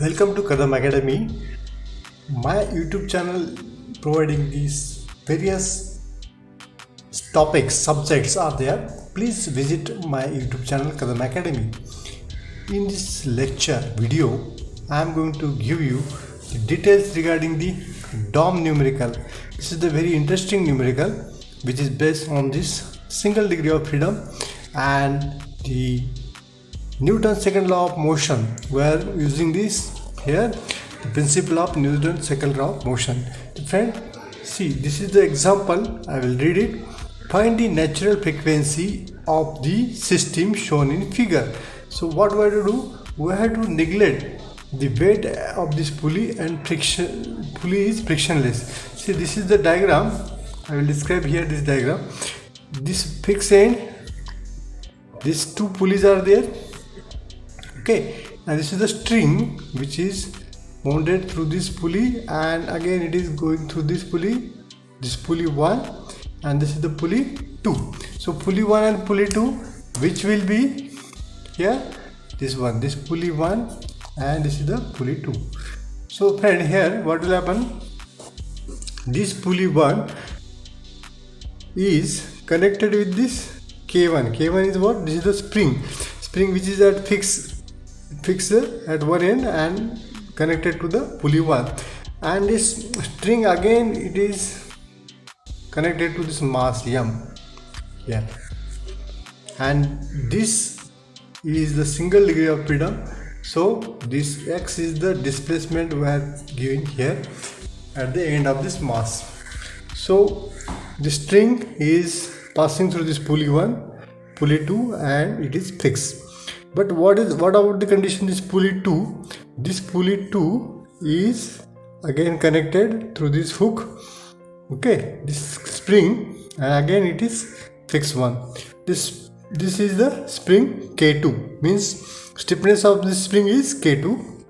Welcome to Kadam Academy, my YouTube channel providing these various topics, subjects are there. Please visit my YouTube channel Kadam Academy. In this lecture video, I am going to give you the details regarding the DOM numerical. This is the very interesting numerical which is based on this single degree of freedom and the Newton's second law of motion. We are using this here, the principle of Newton's second law of motion. Friend, see, this is the example. I will read it. Find the natural frequency of the system shown in figure. So what we have to do? We have to neglect the weight of this pulley, and pulley is frictionless. See, this is the diagram. I will describe here this diagram. This fixed end, these two pulleys are there. Okay, and this is the string which is mounted through this pulley, and again it is going through this pulley 1, and this is the pulley 2. So pulley 1 and pulley 2, which will be here, this one, this pulley 1, and this is the pulley 2. So friend, here what will happen? This pulley 1 is connected with this K1. K1 is what? This is the spring which is at fixed at one end and connected to the pulley 1, and this string again it is connected to this mass M here, and this is the single degree of freedom. So this X is the displacement we are giving here at the end of this mass. So the string is passing through this pulley 1, pulley 2, and it is fixed. But what about the condition? This pulley 2, this pulley 2 is again connected through this hook, okay, this spring, and again it is fixed one. This is the spring K2, means stiffness of this spring is K2,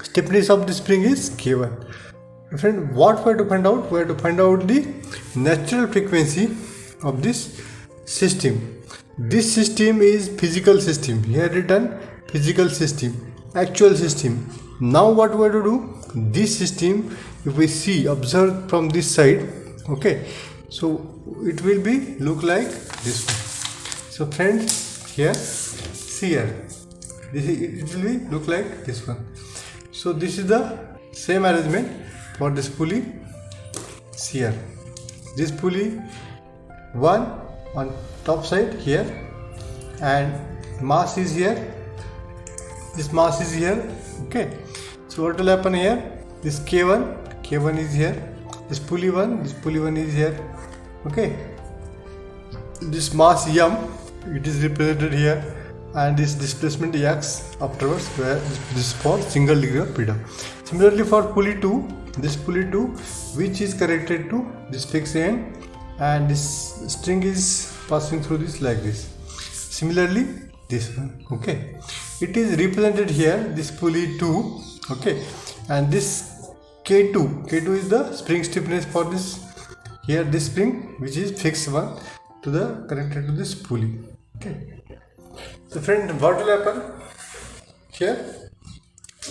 stiffness of the spring is K1. Friend, what we have to find out? We have to find out the natural frequency of this system. This system is physical system. Here written physical system, actual system. Now what we have to do? This system, if we see, observe from this side, okay, so it will be look like this one. So friends, here, see here, it will be look like this one. So this is the same arrangement for this pulley. See here, this pulley 1 on top side here, and mass is here, this mass is here, okay. So what will happen here? This K1 is here, this pulley 1 is here, okay. This mass M, it is represented here, and this displacement X afterwards, where this is for single degree of freedom. Similarly for pulley 2, this pulley 2 which is connected to this fixed end, and this string is passing through this like this. Similarly this one, okay, it is represented here, this pulley 2, okay, and this K2 is the spring stiffness for this here, this spring which is fixed one to the connected to this pulley, okay. So friend, what will happen here?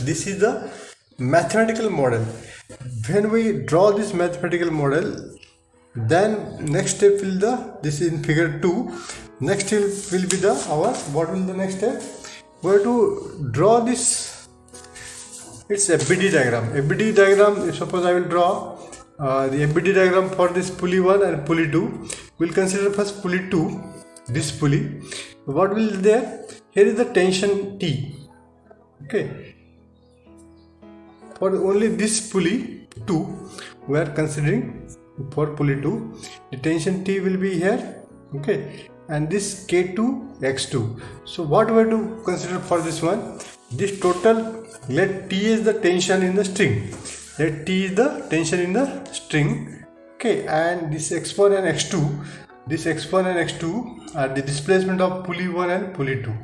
This is the mathematical model. When we draw this mathematical model, then next step will this is in figure 2. Next step will be what will the next step? We have to draw this. It's FBD diagram. FBD diagram. Suppose I will draw the FBD diagram for this pulley 1 and pulley 2. We'll consider first pulley 2. This pulley. What will be there? Here is the tension T. Okay. For only this pulley 2, we are considering. For pulley 2, the tension T will be here, okay, and this K2 X2. So what we have to consider for this one? This total, let T is the tension in the string, let T is the tension in the string, okay, and this X1 and X2 are the displacement of pulley 1 and pulley 2.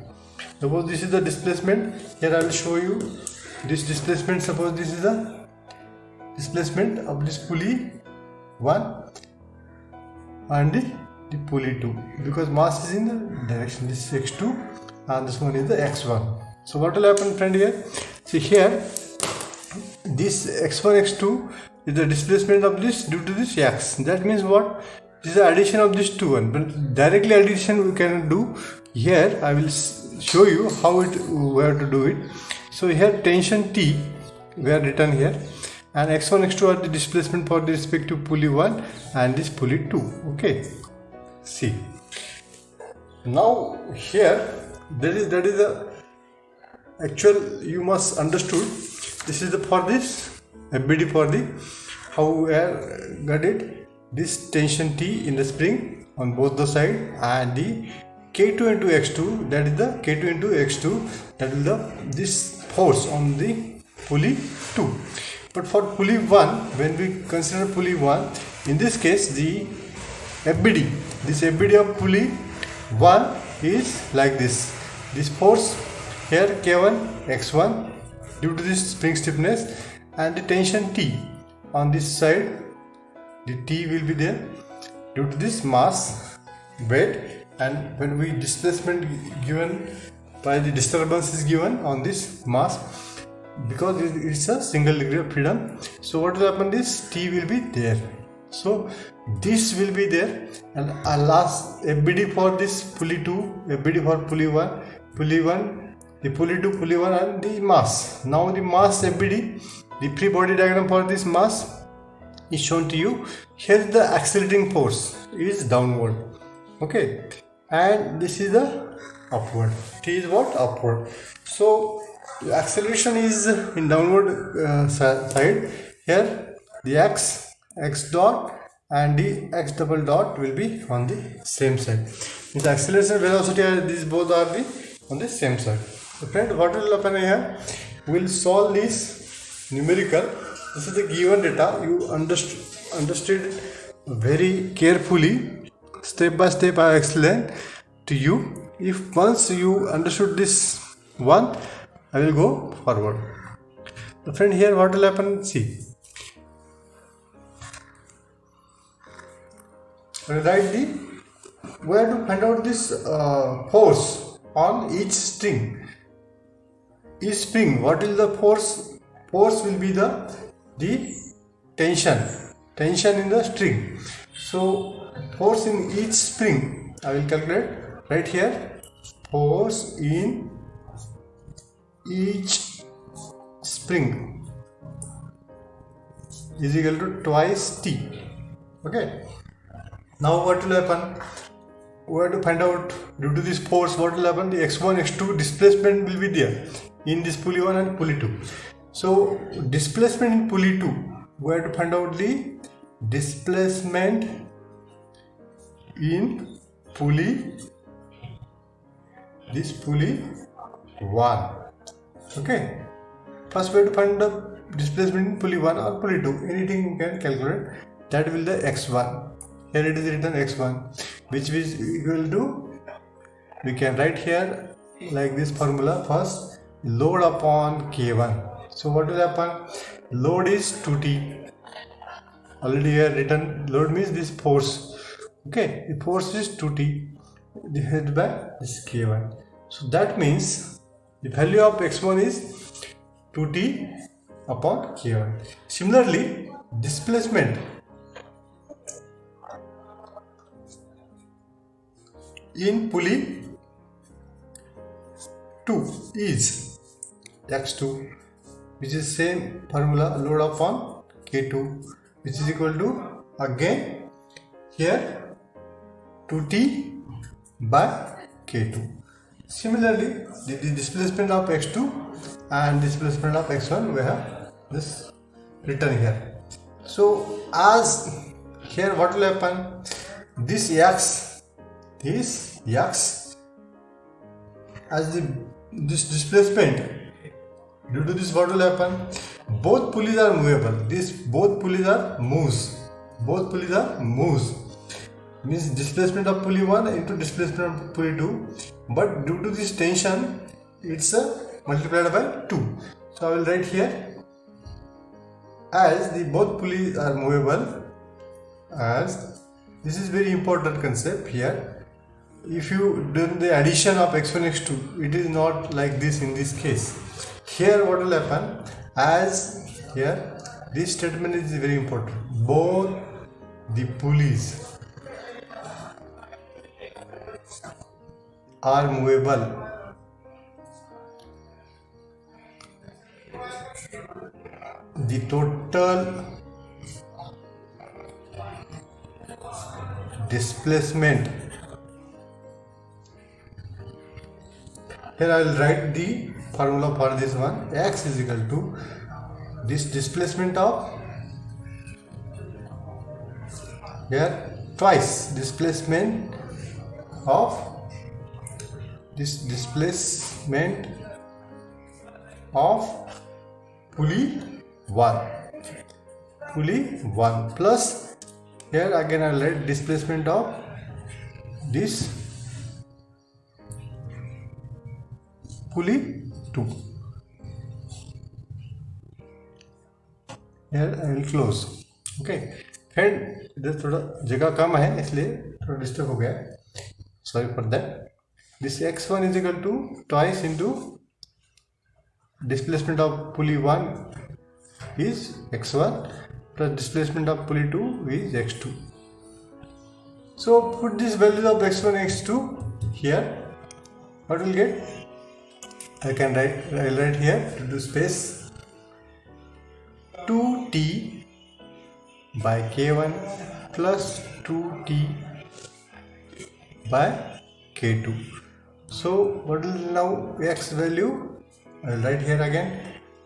Suppose this is the displacement. Here I will show you this displacement. Suppose this is the displacement of this pulley 1 and the pulley 2, because mass is in the direction, this is X2 and this one is the X1. So what will happen, friend? Here, see here, this x1 x2 is the displacement of this due to this x. That means what? This is the addition of this two one, but directly addition we cannot do. Here I will show you how we have to do it. So here tension T we are written here, and x1 x2 are the displacement for the respective pulley 1 and this pulley 2. Okay, see now here that is the actual you must understood. This is the for this FBD for the how we are got it, this tension T in the spring on both the side, and the K2 into X2, that is the K2 into X2, that is the this force on the pulley 2. But for pulley 1, when we consider pulley 1, in this case the FBD, this FBD of pulley 1 is like this. This force here K1 X1 due to this spring stiffness, and the tension T on this side, the T will be there due to this mass weight, and when we displacement given by the disturbance is given on this mass, because it's a single degree of freedom. So what will happen is T will be there, so this will be there, and our last FBD for this pulley 2, FBD for pulley 1, the pulley 2, pulley 1 and the mass. Now the mass FBD, the free body diagram for this mass is shown to you. Here the accelerating force is downward, okay, and this is the upward. T is what? Upward. So the acceleration is in downward side. Here the x dot and the x double dot will be on the same side. The acceleration velocity, these both are on the same side. So friend, what will happen here? We will solve this numerical. This is the given data. You understood very carefully. Step by step I explain to you. If once you understood this one, I will go forward. So friend, here what will happen? See. Write we have to find out this force on each string. Each spring, what is the force? Force will be the tension in the string. So force in each spring I will calculate right here. Force in each spring is equal to twice T. Okay. Now what will happen? We have to find out due to this force what will happen. The x1 x2 displacement will be there in this pulley 1 and pulley 2. So displacement in pulley 2, we have to find out the displacement in pulley 1. Okay, first we have to find the displacement in pulley 1 or pulley 2, anything you can calculate. That will the x1. Here it is written x1, which is equal to, we can write here like this formula. First, load upon K1. So what will happen? Load is 2T. Already here written load means this force. Okay, the force is 2T divided by this K1. So that means the value of x1 is 2T upon K1. Similarly, displacement in pulley 2 is x2, which is same formula, load upon K2, which is equal to again here 2T by K2. Similarly, the displacement of x2 and displacement of x1 we have this written here. So as here what will happen? This x as this displacement, due to this what will happen? Both pulleys are movable. Both pulleys are moves. Means displacement of pulley 1 into displacement of pulley 2, but due to this tension it's multiplied by 2. So I will write here, as the both pulleys are movable, as this is very important concept here. If you do the addition of x1 x2, it is not like this in this case. Here what will happen? As here this statement is very important. Both the pulleys are movable. The total displacement, here I will write the formula for this one. X is equal to this displacement of, here twice displacement of this displacement of pulley 1 plus, here again I will write displacement of this pulley 2. Here I will close. Okay, friend इधर थोड़ा जगह कम है इसलिए थोड़ा disturb हो गया, sorry for that. This x1 is equal to twice into displacement of pulley 1 is x1 plus displacement of pulley 2 is x2. So put this value of x1 and x2 here. What will get? I will write here to do space 2t by k1 plus 2t by k2. So what is now x value? I will write here again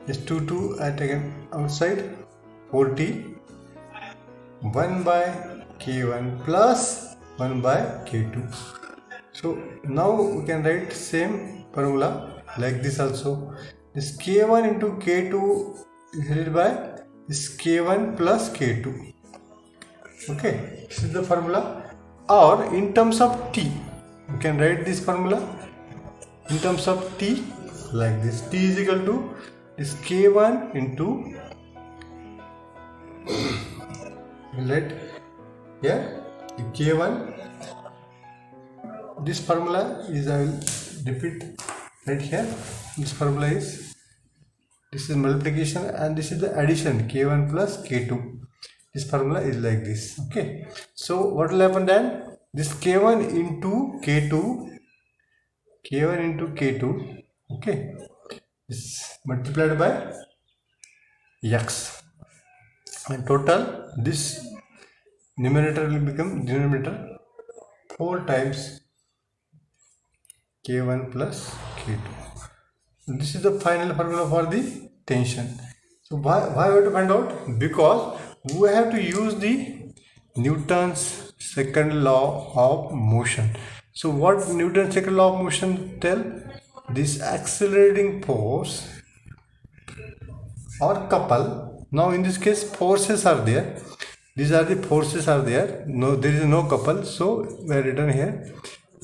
is 2 at again outside 4t 1 by k1 plus 1 by k2. So now we can write same formula like this also. This k1 into k2 is divided by this k1 plus k2. Okay, this is the formula. Or in terms of t, you can write this formula in terms of t like this. T is equal to this k1 into, let here the k1, this formula is, I will repeat right here, this formula is, this is multiplication and this is the addition k1 plus k2. This formula is like this. Okay, so what will happen then? This k1 into k2, okay, is multiplied by x, and total this numerator will become denominator 4 times k1 plus k2. This is the final formula for the tension. So why we have to find out? Because we have to use the Newton's second law of motion. So what Newton's second law of motion tell? This accelerating force or couple. Now in this case forces are there. These are the forces are there. No, there is no couple. So we have written here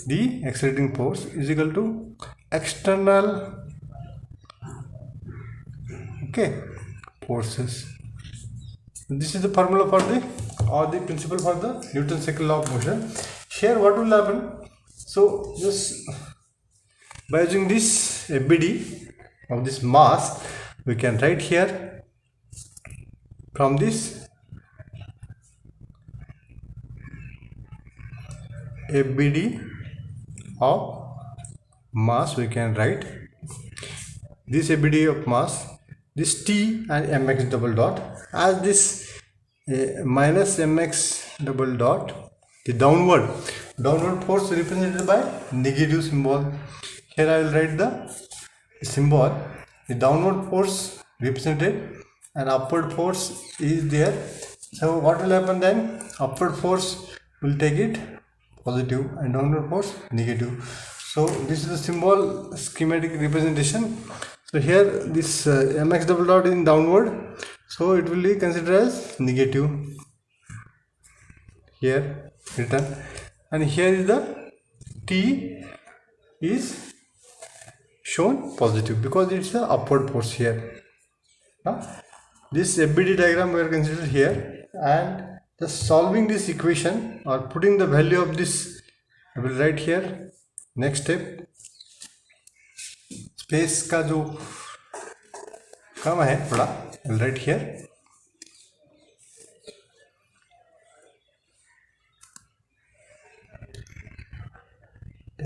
the accelerating force is equal to external, okay, forces. This is the formula for the, or the principle for the Newton's second law of motion. Here what will happen? So just by using this ABD of this mass, we can write here from this ABD of mass, we can write this ABD of mass, this T and mx double dot, as this minus mx double dot, the downward force represented by negative symbol. Here I will write the symbol, the downward force represented and upward force is there. So what will happen then? Upward force will take it positive and downward force negative. So this is the symbol schematic representation. So here this mx double dot is in downward, so it will be considered as negative here written, and here is the T is shown positive because it's the upward force here. This FBD diagram we are considered here, and just solving this equation or putting the value of this, I will write here. Next step, space का जो कम है थोड़ा, right here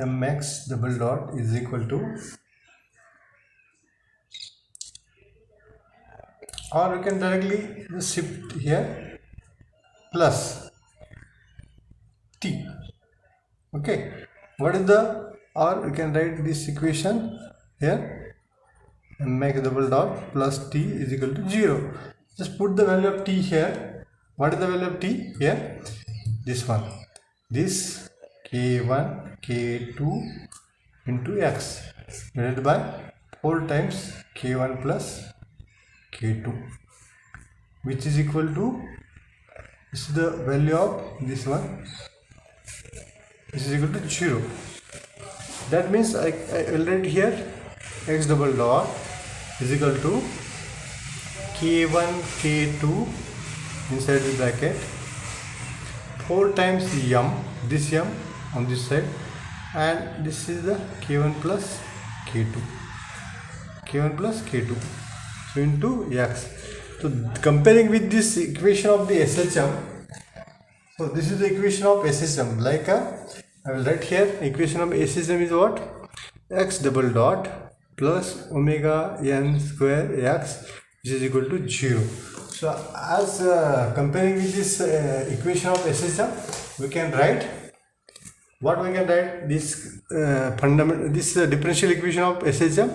mx double dot is equal to, or we can directly just shift here plus t. Okay, what is the, or we can write this equation here, mx double dot plus t is equal to 0. Just put the value of t here. What is the value of t here? This one, this k1 k2 into x divided by 4 times k1 plus k2, which is equal to, this is the value of this one, this is equal to 0. That means I will write here x double dot is equal to k1 k2 inside the bracket 4 times m, this m on this side, and this is the k1 plus k2, k1 plus k2, so into x. So comparing with this equation of the SHM, so this is the equation of SHM, like I will write here equation of SHM is what, x double dot plus omega n square x, which is equal to 0. So as comparing with this equation of SHM, we can write, what we can write, this fundamental, this differential equation of SHM,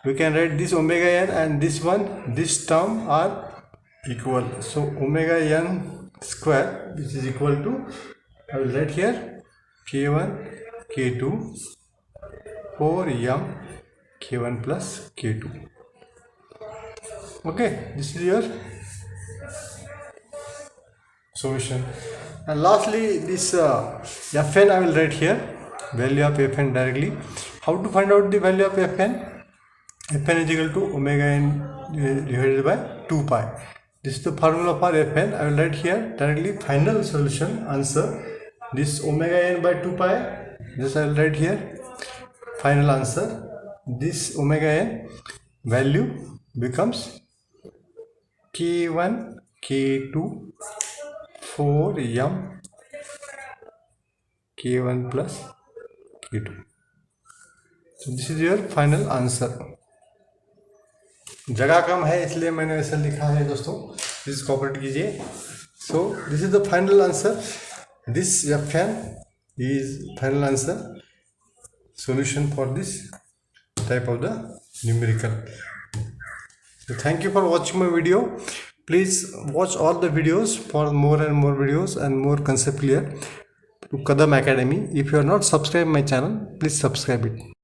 we can write this omega n and this one, this term are equal. So omega n square, which is equal to, I will write here k1 k2 4m k1 plus k2. Okay, this is your solution. And lastly, this Fn I will write here, value of Fn directly. How to find out the value of Fn? Fn is equal to omega n divided by 2 pi. This is the formula for Fn. I will write here directly final solution answer. This omega n by 2 pi, this I will write here final answer. This omega n value becomes k1 k2 4m k1 plus k2. So this is your final answer. जगह कम है इसलिए मैंने ऐसा लिखा है दोस्तों, please cooperate कीजिए. So this is the final answer. This Fn is final answer solution for this type of the numerical. So thank you for watching my video. Please watch all the videos for more and more videos and more concept clear to Kadam Academy. If you are not subscribed my channel, please subscribe it.